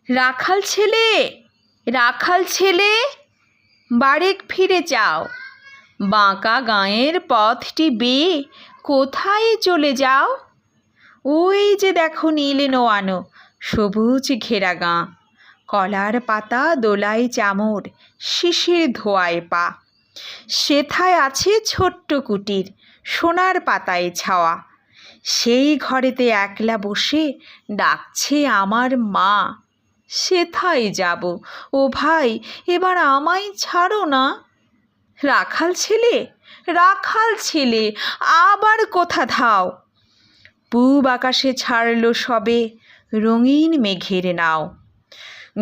রাখাল ছেলে, রাখাল ছেলে, বারেক ফিরে যাও। বাঁকা গাঁয়ের পথটি বেয়ে কোথায় চলে যাও? ওই যে দেখো নীল নোয়ানো সবুজ ঘেরা গাঁ, কলার পাতা দোলায় চামর, শিশির ধোয়ায় পা। সেথায় আছে ছোট্ট কুটির, সোনার পাতায় ছাওয়া। সেই ঘরেতে একলা বসে ডাকছে আমার মা। সেথায় যাব, ও ভাই এবার আমায় ছাড়ো না। রাখাল ছেলে, রাখাল ছেলে, আবার কোথা ধাও? পূব আকাশে ছাড়লো সবে রঙিন মেঘের নাও।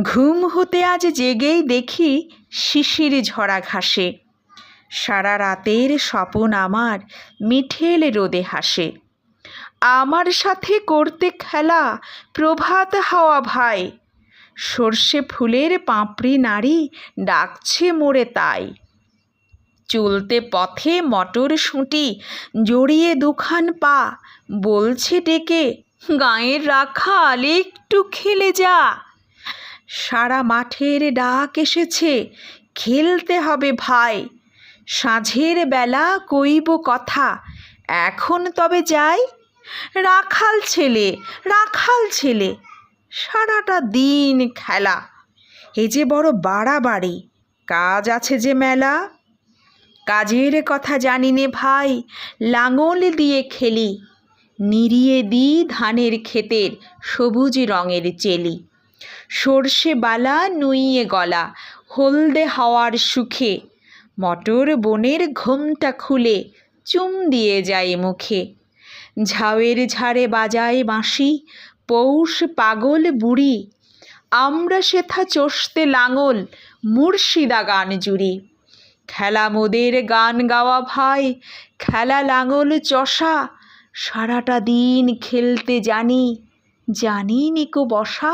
ঘুম হতে আজ জেগেই দেখি শিশির ঝরা ঘাসে, সারা রাতের স্বপন আমার মিঠেল রোদে হাসে। আমার সাথে করতে খেলা প্রভাত হাওয়া ভাই, সর্ষে ফুলের পাপড়ি নাড়ি ডাকছে মোরে তাই। চলতে পথে মটর শুঁটি জড়িয়ে দুখান পা, বলছে ডেকে গাঁয়ের রাখাল একটু খেলে যা। সারা মাঠের ডাক এসেছে, খেলতে হবে ভাই। সাঁঝের বেলা কইব কথা, এখন তবে যাই। রাখাল ছেলে, রাখাল ছেলে, সারাটা দিন খেলা, এ যে বড় বাড়াবাড়ি, কাজ আছে যে মেলা। কাজের কথা জানি নে ভাই, লাঙল দিয়ে খেলি, নিড়িয়ে দিই ধানের ক্ষেতের সবুজ রঙের চেলি। সর্ষে বালা নুইয়ে গলা হলদে হাওয়ার সুখে, মটর বনের ঘোমটা খুলে চুম দিয়ে যায় মুখে। ঝাউয়ের ঝাড়ে বাজায় বাঁশি পৌষ পাগল বুড়ি, আমরা সেথা চষতে লাঙল মুর্শিদা গান জুড়ি। খেলা মোদের গান গাওয়া ভাই, খেলা লাঙল চষা, সারাটা দিন খেলতে জানি, জানি নিকো বসা।